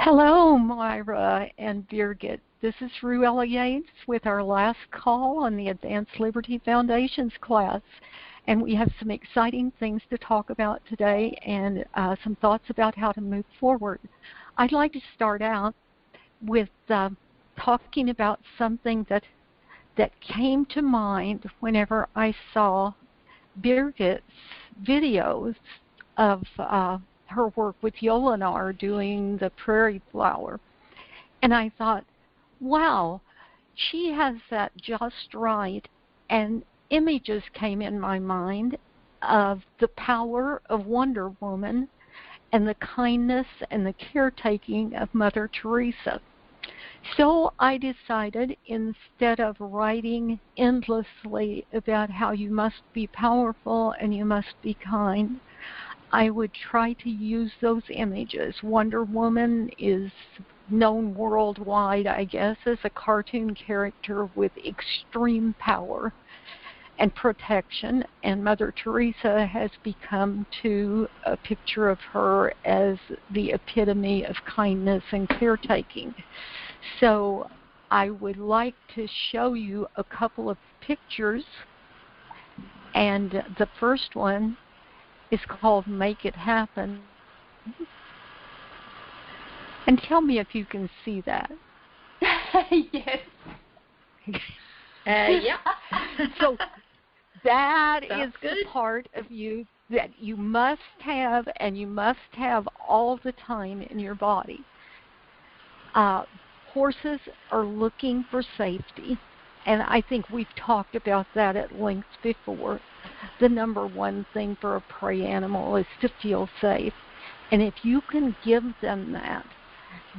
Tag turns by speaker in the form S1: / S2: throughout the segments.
S1: Hello, Myra and Birgit. This is Ruella Yates with our last call on the Advanced Liberty Foundations class. And we have some exciting things to talk about today and some thoughts about how to move forward. I'd like to start out with talking about something that came to mind whenever I saw Birgit's videos of her work with Yolinar doing the prairie flower. And I thought, wow, she has that just right. And images came in my mind of the power of Wonder Woman and the kindness and the caretaking of Mother Teresa. So I decided, instead of writing endlessly about how you must be powerful and you must be kind, I would try to use those images. Wonder Woman is known worldwide, I guess, as a cartoon character with extreme power and protection, and Mother Teresa has become to a picture of her as the epitome of kindness and caretaking. So I would like to show you a couple of pictures, and the first one is called Make It Happen. And tell me if you can see that.
S2: Yes. Yeah.
S1: So that
S2: Sounds
S1: is
S2: good.
S1: the part of you that you must have, and you must have all the time in your body. Horses are looking for safety, and I think we've talked about that at length before. The number one thing for a prey animal is to feel safe. And if you can give them that,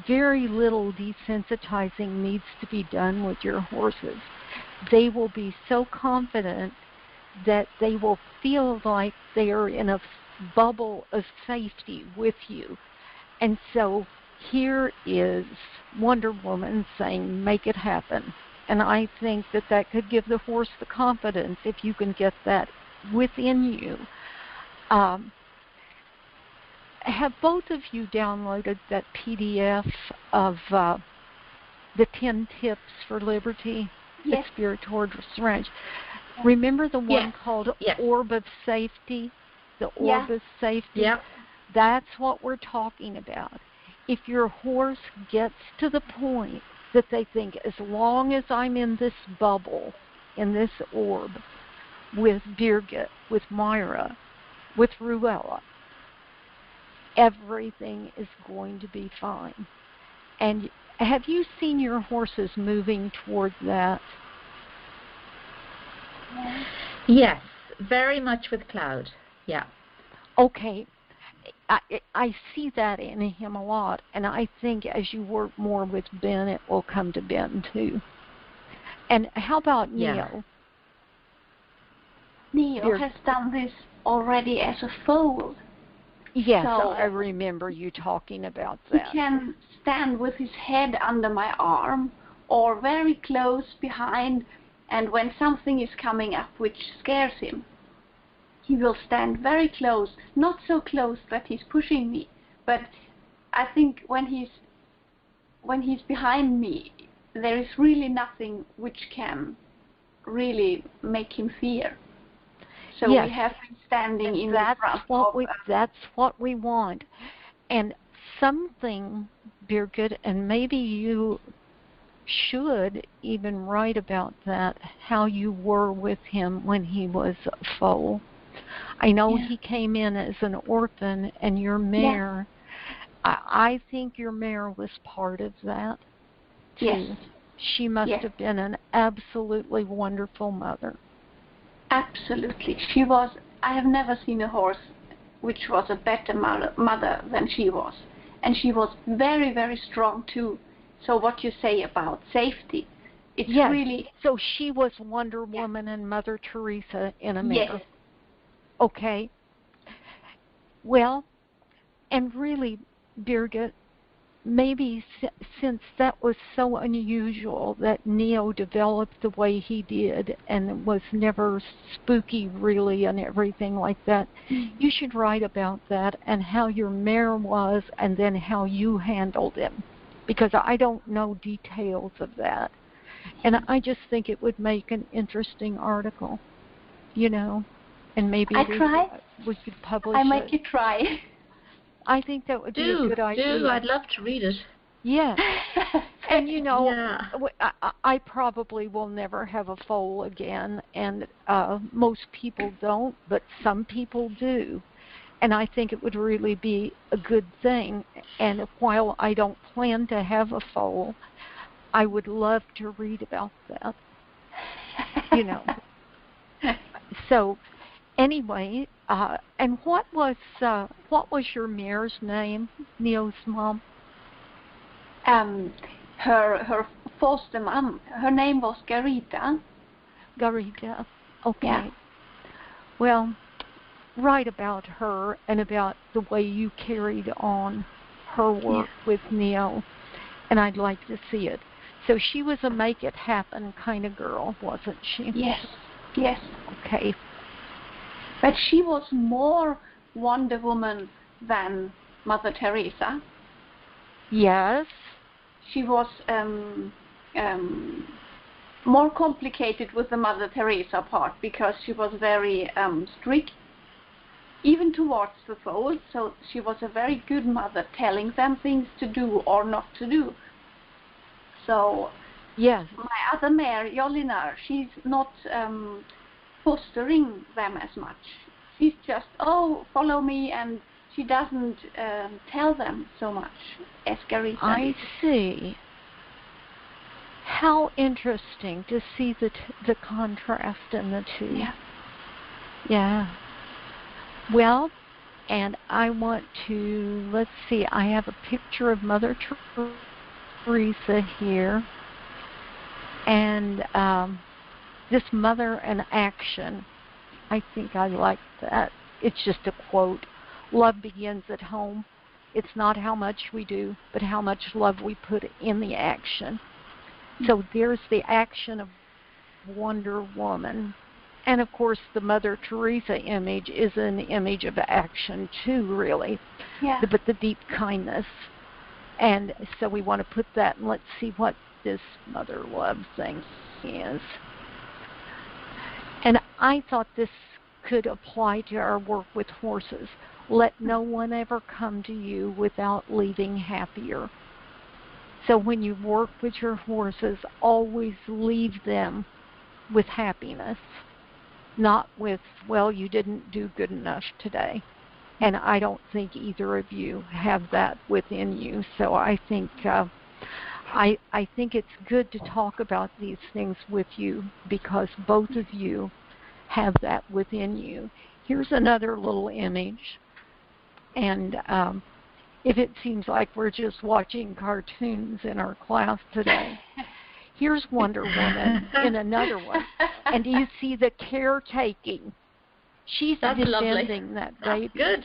S1: very little desensitizing needs to be done with your horses. They will be so confident that they will feel like they are in a bubble of safety with you. And so here is Wonder Woman saying, make it happen. And I think that that could give the horse the confidence if you can get that within you. Have both of you downloaded that PDF of the 10 Tips for Liberty?
S2: Yes.
S1: The Spirited Ranch. Remember the one called Orb of Safety? The Orb of Safety?
S2: Yep.
S1: That's what we're talking about. If your horse gets to the point that they think, as long as I'm in this bubble, in this orb, with Birgit, with Myra, with Ruella, everything is going to be fine. And have you seen your horses moving toward that?
S2: Yes, very much with Cloud. Yeah.
S1: Okay. I see that in him a lot, and I think as you work more with Ben, it will come to Ben too. And how about Neo?
S3: Neo has done this already as a foal.
S1: Yes, so I remember you talking about that.
S3: He can stand with his head under my arm or very close behind, and when something is coming up which scares him, he will stand very close, not so close that he's pushing me, but I think when he's behind me, there is really nothing which can really make him fear. So
S1: yes.
S3: We have him standing in
S1: that's
S3: the front.
S1: That's what we want. And something, Birgit, and maybe you should even write about that, how you were with him when he was a foal. I know he came in as an orphan, and your mare, I think your mare was part of that, too.
S3: Yes.
S1: She must have been an absolutely wonderful mother.
S3: Absolutely. She was. I have never seen a horse which was a better mother than she was. And she was very, very strong, too. So what you say about safety, it's really...
S1: So she was Wonder Woman and Mother Teresa in a mare.
S3: Yes.
S1: Okay. Well, and really, Birgit, maybe since that was so unusual that Neo developed the way he did and was never spooky really and everything like that, you should write about that and how your mare was and then how you handled him, because I don't know details of that. And I just think it would make an interesting article, and maybe we could publish it.
S3: I make you try.
S1: I think that would be a good idea.
S2: I'd love to read it.
S1: Yes. And I probably will never have a foal again, and most people don't, but some people do. And I think it would really be a good thing. And while I don't plan to have a foal, I would love to read about that. So anyway, and what was your mare's name, Neo's mom?
S3: Her foster mom. Her name was Garita.
S1: Garita. Okay.
S3: Yeah.
S1: Well, write about her and about the way you carried on her work with Neo, and I'd like to see it. So she was a make it happen kind of girl, wasn't she?
S3: Yes. Yes.
S1: Okay.
S3: But she was more Wonder Woman than Mother Teresa.
S1: Yes.
S3: She was more complicated with the Mother Teresa part because she was very strict, even towards the foals. So she was a very good mother, telling them things to do or not to do. So
S1: yes,
S3: my other mare, Jolina, she's not fostering them as much. She's just, follow me, and she doesn't tell them so much as Garita.
S1: I see. How interesting to see the contrast in the two.
S3: Yeah.
S1: Yeah. Well, and I want to, let's see, I have a picture of Mother Teresa here. And this mother in action, I think I like that. It's just a quote. Love begins at home. It's not how much we do, but how much love we put in the action. So there's the action of Wonder Woman. And of course the Mother Teresa image is an image of action too, really.
S3: Yeah.
S1: But the deep kindness. And so we want to put that, and let's see what this mother love thing is. And I thought this could apply to our work with horses. Let no one ever come to you without leaving happier. So when you work with your horses, always leave them with happiness, not with, well, you didn't do good enough today. And I don't think either of you have that within you. So I think I think it's good to talk about these things with you because both of you have that within you. Here's another little image. And if it seems like we're just watching cartoons in our class today, here's Wonder Woman in another one. And do you see the caretaking? She's defending that baby.
S2: That's good.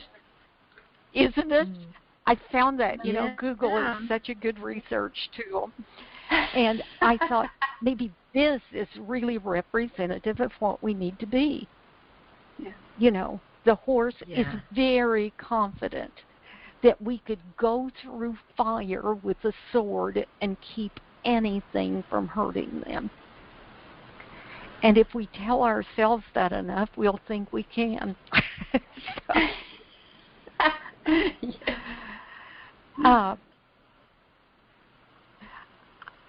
S1: Isn't it? I found that, Google
S2: Yeah.
S1: is such a good research tool. And I thought maybe this is really representative of what we need to be.
S3: Yeah.
S1: The horse is very confident that we could go through fire with a sword and keep anything from hurting them. And if we tell ourselves that enough, we'll think we can.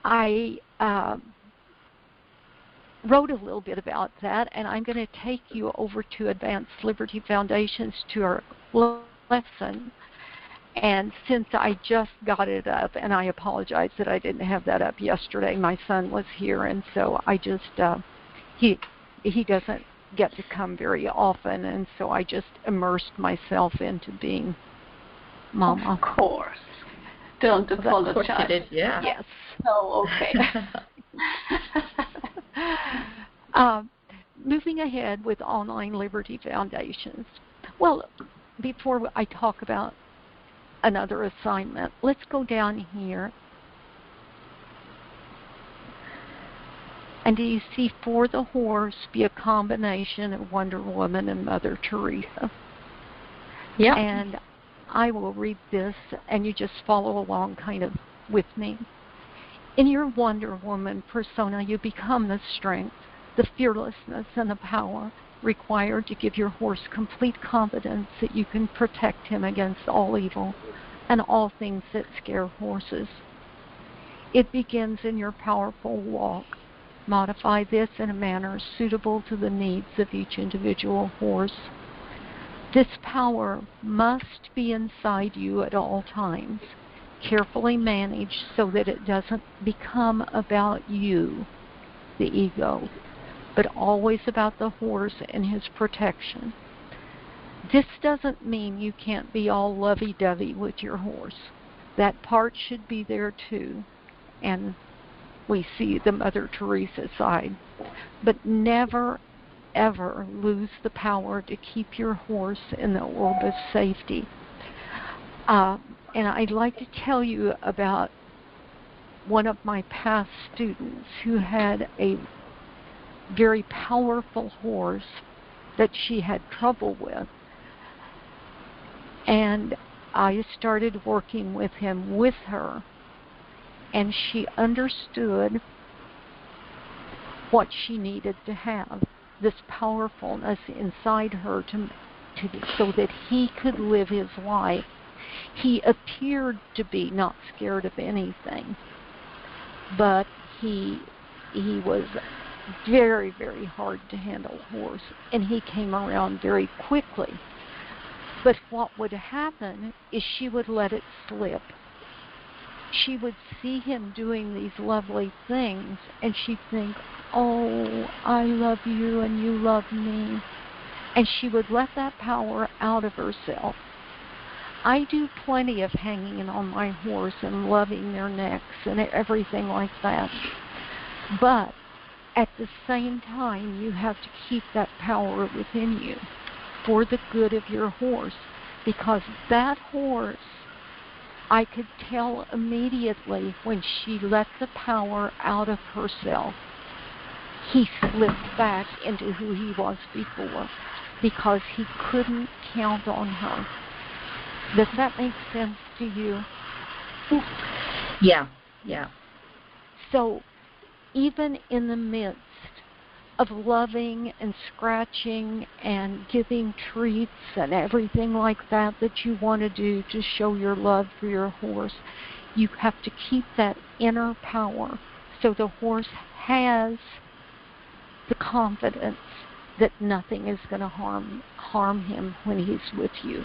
S1: I wrote a little bit about that, and I'm going to take you over to Advanced Liberty Foundations to our lesson. And since I just got it up, and I apologize that I didn't have that up yesterday, my son was here, and so I just, he doesn't get to come very often, and so I just immersed myself into being Mama.
S3: Of course. Don't apologize.
S2: Of course you did, yeah.
S1: Yes.
S3: Oh, okay.
S1: Moving ahead with Online Liberty Foundations. Well, before I talk about another assignment. Let's go down here. And do you see for the horse be a combination of Wonder Woman and Mother Teresa?
S2: Yeah.
S1: And I will read this, and you just follow along kind of with me. In your Wonder Woman persona, you become the strength, the fearlessness, and the power required to give your horse complete confidence that you can protect him against all evil and all things that scare horses. It begins in your powerful walk. Modify this in a manner suitable to the needs of each individual horse. This power must be inside you at all times, carefully managed so that it doesn't become about you, the ego, but always about the horse and his protection. This doesn't mean you can't be all lovey-dovey with your horse. That part should be there too, and we see the Mother Teresa side. But never, ever lose the power to keep your horse in the orb of safety. And I'd like to tell you about one of my past students who had a very powerful horse that she had trouble with. And I started working with him with her, and she understood what she needed to have, this powerfulness inside her so that he could live his life. He appeared to be not scared of anything, but he was very, very hard to handle horse, and he came around very quickly. But what would happen is she would let it slip. She would see him doing these lovely things, and she'd think, oh, I love you and you love me. And she would let that power out of herself. I do plenty of hanging on my horse and loving their necks and everything like that. But at the same time, you have to keep that power within you for the good of your horse, because that horse, I could tell immediately when she let the power out of herself, he slipped back into who he was before because he couldn't count on her. Does that make sense to you?
S2: Yeah.
S1: So even in the midst of loving and scratching and giving treats and everything like that you want to do to show your love for your horse, you have to keep that inner power so the horse has the confidence that nothing is going to harm him when he's with you.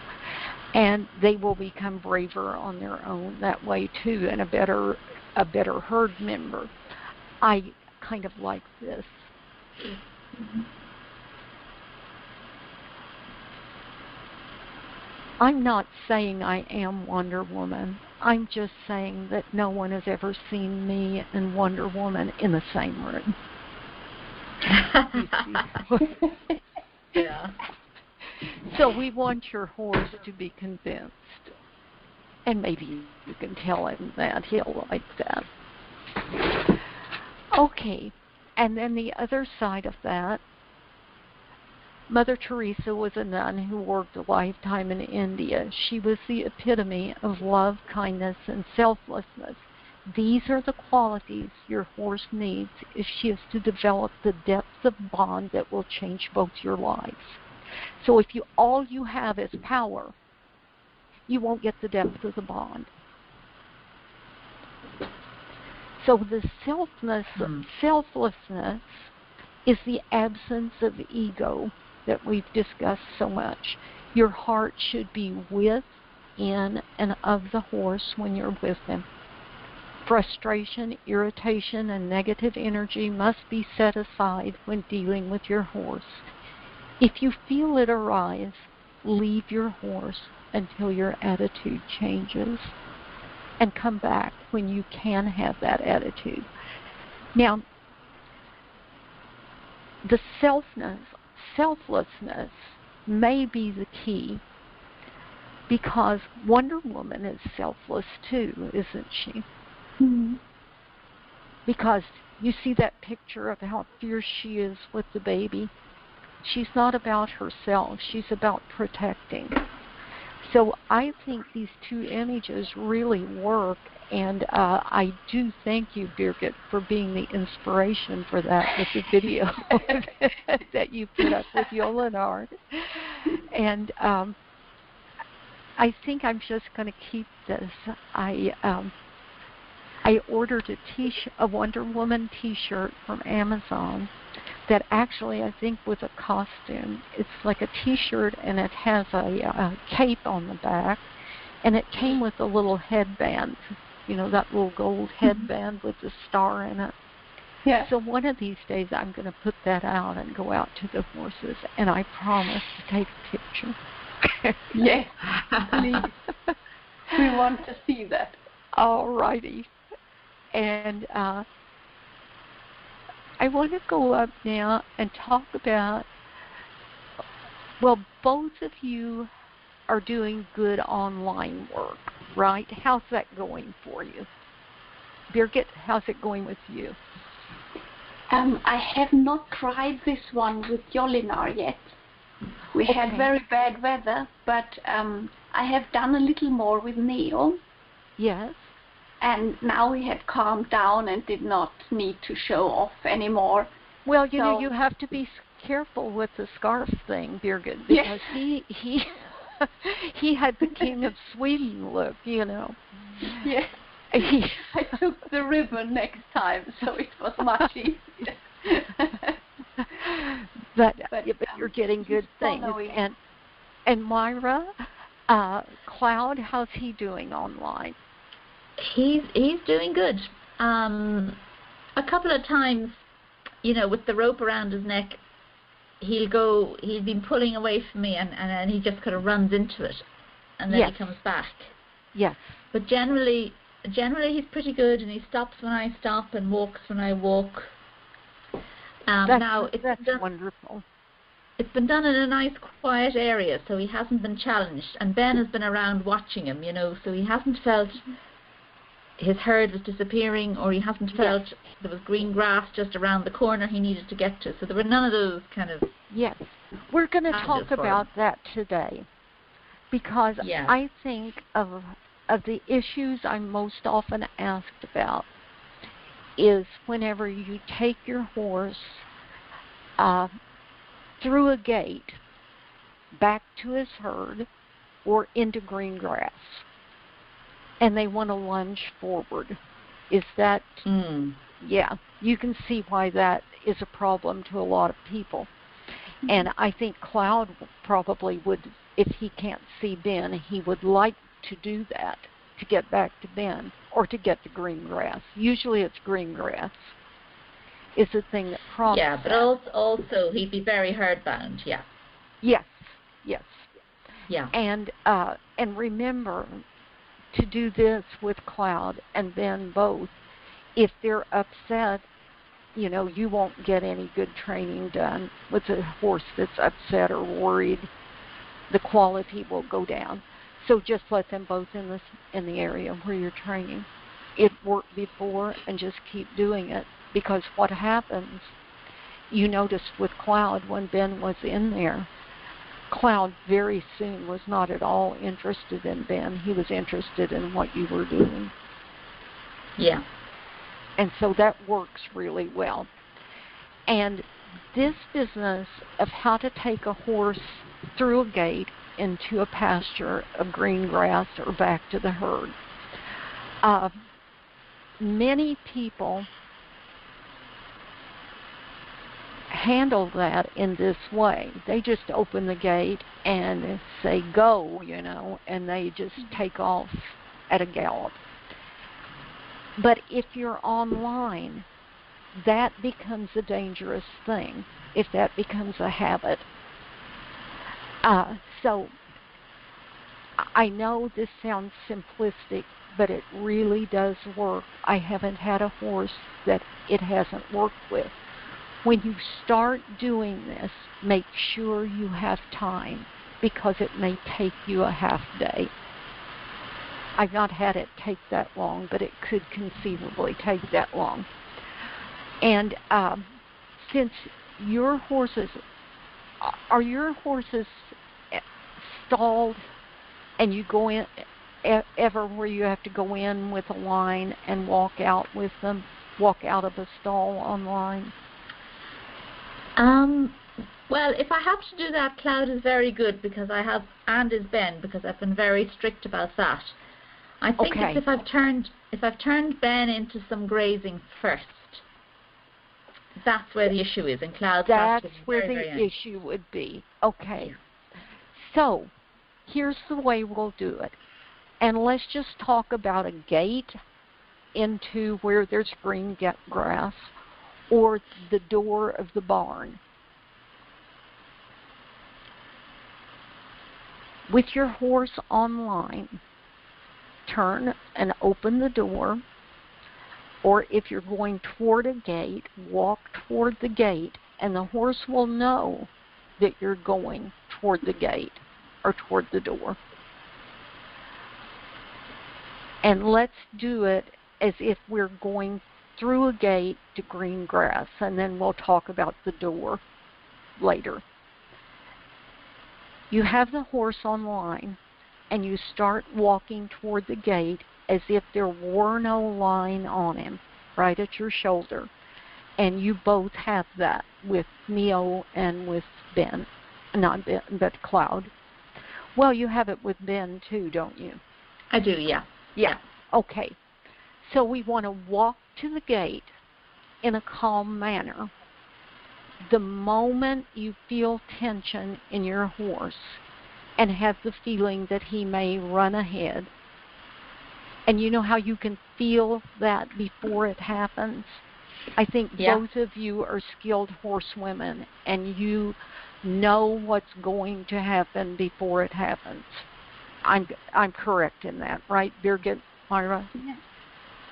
S1: And they will become braver on their own that way too, and a better herd member. I kind of like this. I'm not saying I am Wonder Woman. I'm just saying that no one has ever seen me and Wonder Woman in the same room.
S2: Yeah.
S1: So we want your horse to be convinced. And maybe you can tell him that. He'll like that. Okay. And then the other side of that, Mother Teresa was a nun who worked a lifetime in India. She was the epitome of love, kindness, and selflessness. These are the qualities your horse needs if she is to develop the depths of bond that will change both your lives. So if all you have is power, you won't get the depth of the bond. So the selflessness is the absence of ego that we've discussed so much. Your heart should be with, in, and of the horse when you're with him. Frustration, irritation, and negative energy must be set aside when dealing with your horse. If you feel it arise, leave your horse until your attitude changes, and come back when you can have that attitude. Now, the selflessness may be the key, because Wonder Woman is selfless too, isn't she?
S3: Mm-hmm.
S1: Because you see that picture of how fierce she is with the baby. She's not about herself. She's about protecting. So I think these two images really work, and I do thank you, Birgit, for being the inspiration for that with the video that you put up with Yolinar. And I think I'm just going to keep this. I ordered a Wonder Woman T-shirt from Amazon that actually I think was a costume. It's like a T-shirt and it has a cape on the back, and it came with a little headband, that little gold headband with the star in it.
S3: Yeah.
S1: So one of these days I'm going to put that out and go out to the horses, and I promise to take a picture.
S3: Yes, please. We want to see that.
S1: All righty. And I want to go up now and talk about, well, both of you are doing good online work, right? How's that going for you? Birgit, how's it going with you?
S3: I have not tried this one with Yolinar yet. We had very bad weather, but I have done a little more with Neil.
S1: Yes.
S3: And now we had calmed down and did not need to show off anymore.
S1: Well, you know, you have to be careful with the scarf thing, Birgit, because he had the King of Sweden look,
S3: Yes. I took the ribbon next time, so it was much easier.
S1: but you're getting good things. And Myra, Cloud, how's he doing online?
S2: He's doing good. A couple of times, with the rope around his neck, he'll be pulling away from me, and he just kind of runs into it, and then he comes back.
S1: Yes.
S2: But generally he's pretty good, and he stops when I stop and walks when I walk.
S1: That's wonderful.
S2: It's been done in a nice, quiet area, so he hasn't been challenged. And Ben has been around watching him, so he hasn't felt his herd was disappearing, or he hasn't felt there was green grass just around the corner he needed to get to. So there were none of those kind of...
S1: Yes. We're going to talk about that today, because I think of the issues I'm most often asked about is whenever you take your horse through a gate back to his herd or into green grass, and they want to lunge forward. Is that... Yeah, you can see why that is a problem to a lot of people. Mm-hmm. And I think Cloud probably would, if he can't see Ben, he would like to do that, to get back to Ben, or to get to green grass. Usually it's green grass is the thing that prompts
S2: that. But also he'd be very herd-bound, Yes.
S1: Yeah. And remember to do this with Cloud and Ben both. If they're upset, you won't get any good training done with a horse that's upset or worried. The quality will go down. So just let them both in the area where you're training. It worked before, and just keep doing it, because what happens, you noticed with Cloud when Ben was in there, Cloud very soon was not at all interested in Ben. He was interested in what you were doing.
S2: Yeah.
S1: And so that works really well. And this business of how to take a horse through a gate into a pasture of green grass or back to the herd, many people handle that in this way. They just open the gate and say go, and they just take off at a gallop. But if you're online, that becomes a dangerous thing, if that becomes a habit. So I know this sounds simplistic, but it really does work. I haven't had a horse that it hasn't worked with. When you start doing this, make sure you have time. because it may take you a half day. I've not had it take that long, but it could conceivably take that long. And since your horses, are your horses stalled and you go in ever where you have to go in with a line and walk out with them, walk out of a stall on line?
S2: Well, if I have to do that, Cloud is very good because I have, and is Ben, because I've been very strict about that. I think
S1: Okay.
S2: it's if I've turned Ben into some grazing first, that's where the issue is, and Cloud.
S1: That's where the issue would be. Okay. So, here's the way we'll do it. And let's just talk about a gate into where there's green grass or the door of the barn. With your horse on line, turn and open the door, or if you're going toward a gate, walk toward the gate, and the horse will know that you're going toward the gate or toward the door. And let's do it as if we're going through a gate to green grass, and then we'll talk about the door later. You have the horse on line, and you start walking toward the gate as if there were no line on him, right at your shoulder. And you both have that with Neo and with Ben. Not Ben, but Cloud. Well, you have it with Ben too, don't you?
S2: I do, yeah.
S1: Yeah. Okay. So we want to walk to the gate in a calm manner. The moment you feel tension in your horse and have the feeling that he may run ahead, and you know how you can feel that before it happens? I think both of you are skilled horsewomen, and you know what's going to happen before it happens. I'm correct in that, right, Birgit, Myra?
S3: Yeah.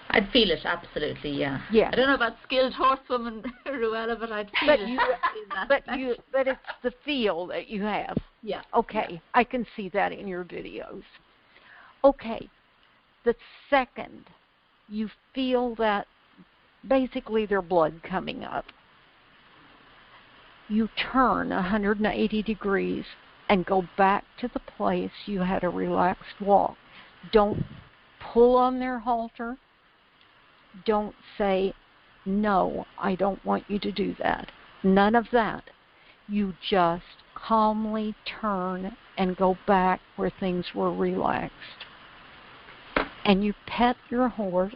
S2: I'd feel it, absolutely, yeah.
S1: Yeah.
S2: I don't know about skilled horsewoman, Ruella, but I'd feel it.
S1: But it's the feel that you have.
S2: Yeah.
S1: Okay, yeah. I can see that in your videos. Okay, the second you feel that basically their blood coming up, you turn 180 degrees and go back to the place you had a relaxed walk. Don't pull on their halter. Don't say, no, I don't want you to do that. None of that. You just calmly turn and go back where things were relaxed. And you pet your horse,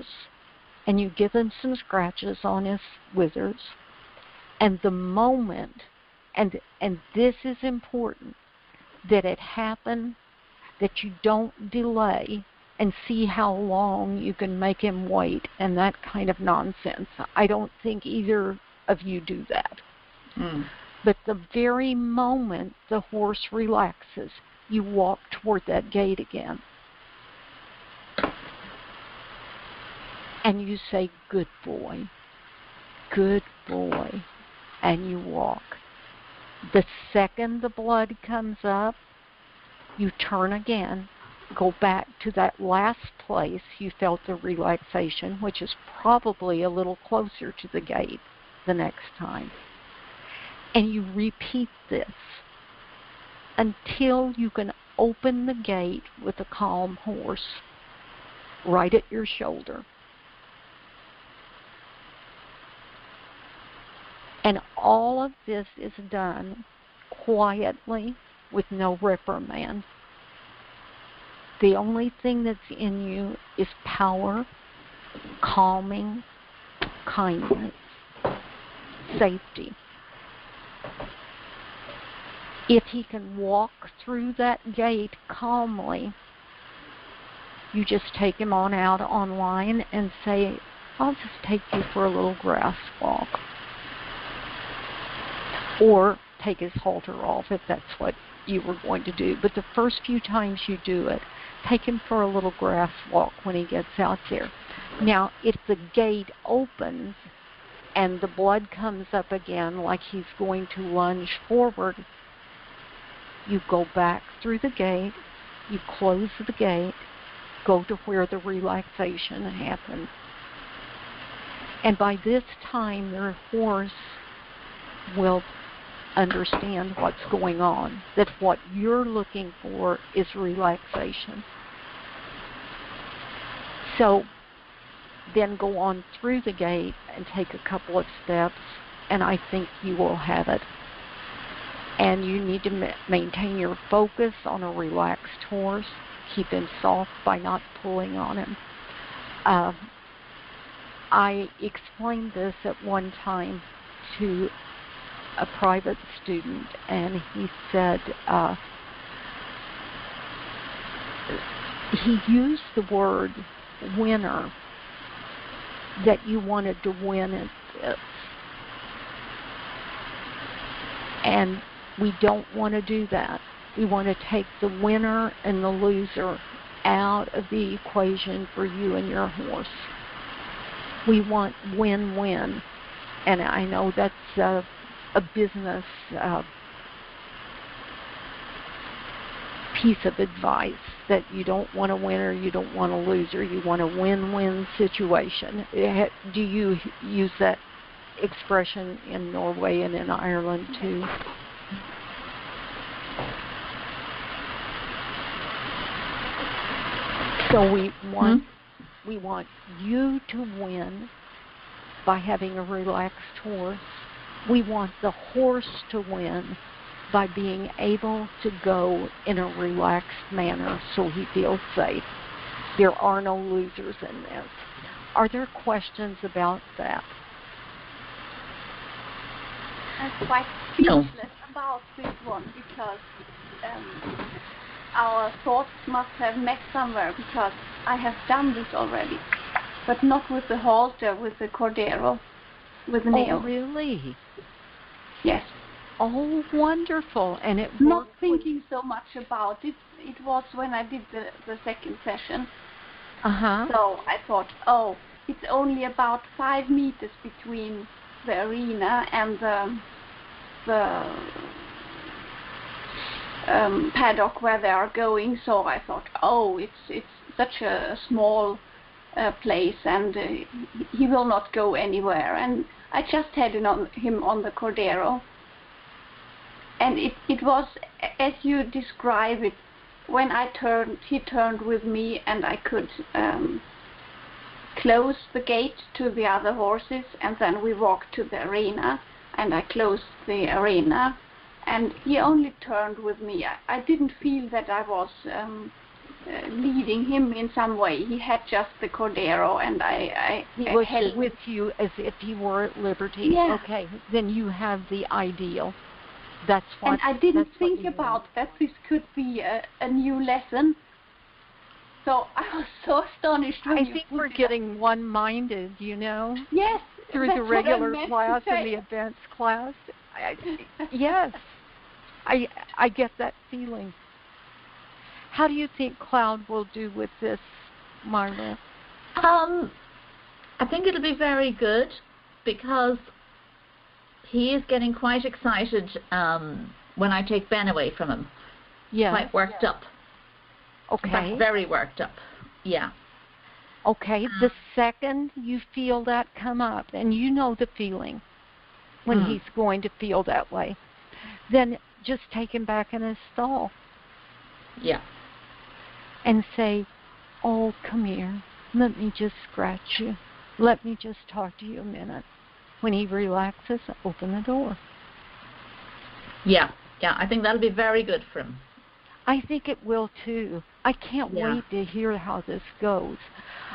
S1: and you give him some scratches on his withers. And the moment, and this is important, that it happen, that you don't delay and see how long you can make him wait and that kind of nonsense. I don't think either of you do that. But the very moment the horse relaxes, you walk toward that gate again. And you say, good boy, and you walk. The second the blood comes up, you turn again, go back to that last place you felt the relaxation, which is probably a little closer to the gate the next time. And you repeat this until you can open the gate with a calm horse right at your shoulder. And all of this is done quietly with no reprimand. The only thing that's in you is power, calming, kindness, safety. If he can walk through that gate calmly, you just take him on out on line and say, I'll just take you for a little grass walk. Or take his halter off if that's what you were going to do. But the first few times you do it, take him for a little grass walk when he gets out there. Now, if the gate opens and the blood comes up again like he's going to lunge forward, You go back through the gate, you close the gate, go to where the relaxation happened. And by this time, your horse will understand what's going on, that what you're looking for is relaxation. So then go on through the gate and take a couple of steps, and I think you will have it. And you need to maintain your focus on a relaxed horse. Keep him soft by not pulling on him. I explained this at one time to a private student, and he said he used the word winner, that you wanted to win at this. And we don't want to do that. We want to take the winner and the loser out of the equation for you and your horse. We want win-win. And I know that's a business piece of advice, that you don't want a winner, you don't want a loser, you want a win-win situation. Do you use that expression in Norway and in Ireland too? So we want you to win by having a relaxed horse. We want the horse to win by being able to go in a relaxed manner so he feels safe. There are no losers in this. Are there questions about that?
S3: I'm quite speechless about this one, because our thoughts must have met somewhere, because I have done this already, but not with the halter, with the cordero, with the nail.
S1: Oh, really?
S3: Yes.
S1: Oh, wonderful. And it
S3: not thinking so much about it. It was when I did the second session.
S1: Uh-huh.
S3: So I thought, oh, it's only about 5 meters between the arena and the paddock where they are going. So I thought, oh, it's such a small place, and he will not go anywhere. And I just had him on the cordero. And it was, as you describe it, when I turned, he turned with me, and I could close the gate to the other horses, and then we walked to the arena, and I closed the arena, and he only turned with me. I didn't feel that I was leading him in some way. He had just the cordero, and
S1: he was with you as if he were at liberty.
S3: Yeah.
S1: Okay, then you have the ideal. That's what.
S3: And I didn't think about that this could be a new lesson. So I was so astonished when
S1: I think we're getting one-minded, you know.
S3: Yes.
S1: Through the regular class and the advanced class. Yes. I get that feeling. How do you think Cloud will do with this, Marla?
S2: I think it'll be very good, because he is getting quite excited when I take Ben away from him.
S1: Yeah.
S2: Quite worked up.
S1: Okay.
S2: Very worked up. Yeah.
S1: Okay. The second you feel that come up, and you know the feeling when he's going to feel that way, then just take him back in his stall.
S2: Yeah.
S1: And say, oh, come here. Let me just scratch you. Let me just talk to you a minute. When he relaxes, open the door.
S2: Yeah, I think that'll be very good for him.
S1: I think it will too. I can't wait to hear how this goes.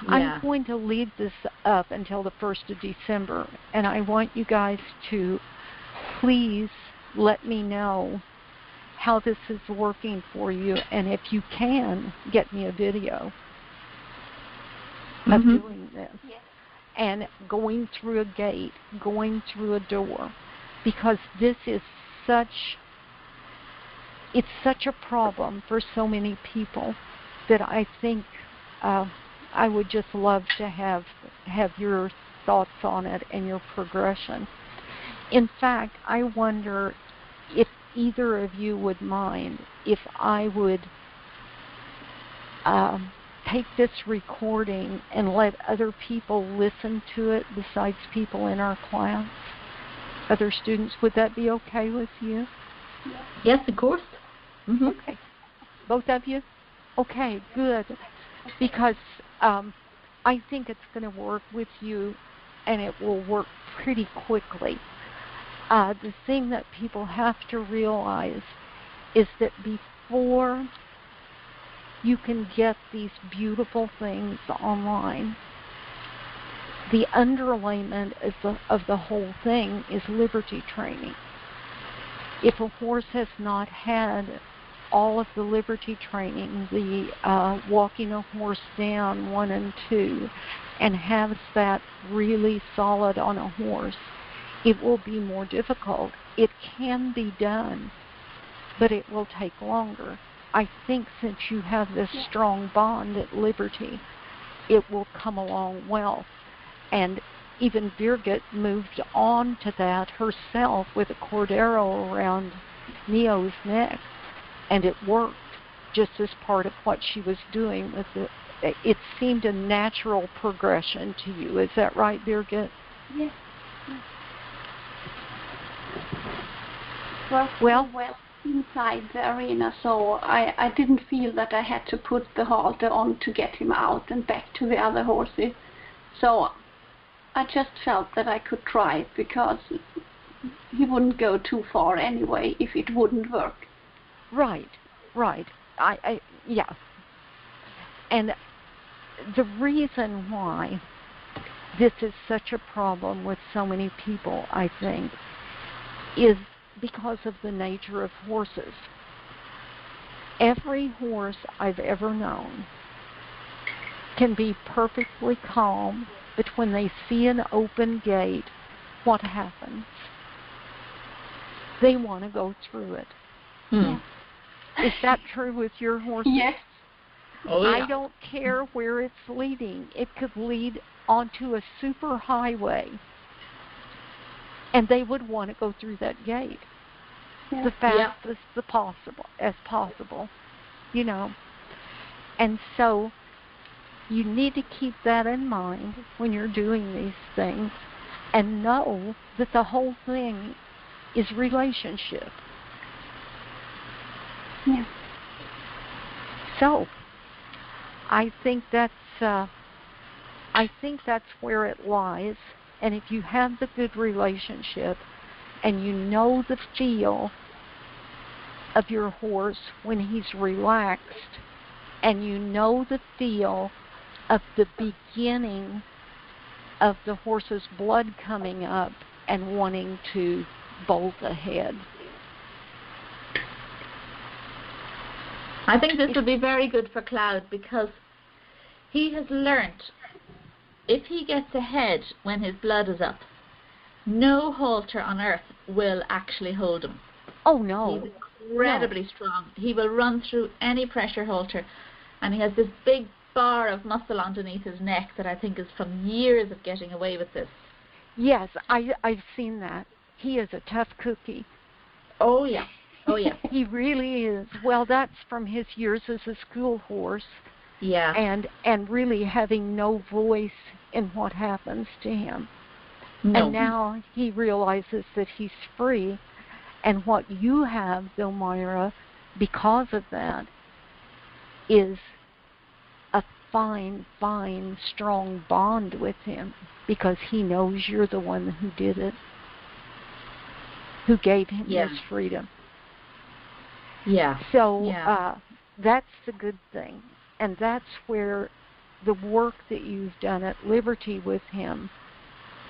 S2: Yeah.
S1: I'm going to leave this up until the 1st of December, and I want you guys to please let me know how this is working for you, and if you can, get me a video of doing this.
S3: Yes.
S1: And going through a gate, going through a door, because this is it's such a problem for so many people that I think I would just love to have your thoughts on it and your progression. In fact, I wonder either of you would mind if I would take this recording and let other people listen to it besides people in our class, other students. Would that be okay with you?
S2: Yes, of course. Mm-hmm.
S1: Okay. Both of you? Okay, good. Because I think it's going to work with you, and it will work pretty quickly. The thing that people have to realize is that before you can get these beautiful things online, the underlayment of the whole thing is liberty training. If a horse has not had all of the liberty training, the walking a horse down 1 and 2, and has that really solid on a horse, it will be more difficult. It can be done, but it will take longer. I think since you have this strong bond at Liberty, it will come along well. And even Birgit moved on to that herself with a cordero around Neo's neck, and it worked just as part of what she was doing with it. It seemed a natural progression to you. Is that right, Birgit?
S3: Yes.
S1: Well,
S3: inside the arena, so I didn't feel that I had to put the halter on to get him out and back to the other horses. So I just felt that I could try it, because he wouldn't go too far anyway if it wouldn't work.
S1: Right. Yeah. And the reason why this is such a problem with so many people, I think, is because of the nature of horses. Every horse I've ever known can be perfectly calm, but when they see an open gate, what happens? They want to go through it.
S2: Hmm.
S1: Is that true with your horses?
S3: Yes.
S2: Oh, yeah.
S1: I don't care where it's leading. It could lead onto a super highway, and they would want to go through that gate the fastest as possible, you know. And so you need to keep that in mind when you're doing these things, and know that the whole thing is relationship.
S3: Yeah.
S1: So I think that's where it lies. And if you have the good relationship, and you know the feel of your horse when he's relaxed, and you know the feel of the beginning of the horse's blood coming up and wanting to bolt ahead.
S2: I think this will be very good for Cloud, because he has learnt if he gets ahead when his blood is up, no halter on earth will actually hold him.
S1: Oh, no.
S2: He's incredibly strong. He will run through any pressure halter, and he has this big bar of muscle underneath his neck that I think is from years of getting away with this.
S1: Yes, I've seen that. He is a tough cookie.
S2: Oh, yeah. Oh, yeah.
S1: He really is. Well, that's from his years as a school horse.
S2: Yeah.
S1: And really having no voice in what happens to him.
S2: No.
S1: And now he realizes that he's free. And what you have, though, Myra, because of that, is a fine, strong bond with him, because he knows you're the one who did it, who gave him this freedom.
S2: Yeah.
S1: So that's the good thing. And that's where the work that you've done at Liberty with him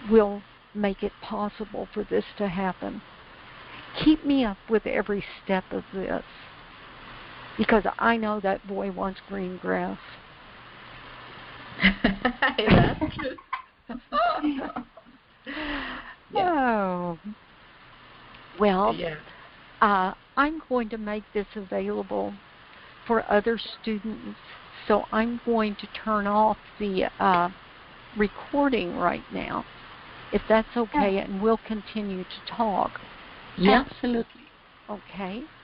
S1: will make it possible for this to happen. Keep me up with every step of this, because I know that boy wants green grass.
S2: That's true.
S1: Oh. Well, I'm going to make this available for other students, so I'm going to turn off the recording right now, if that's okay, and we'll continue to talk.
S3: Yeah. Absolutely.
S1: Okay.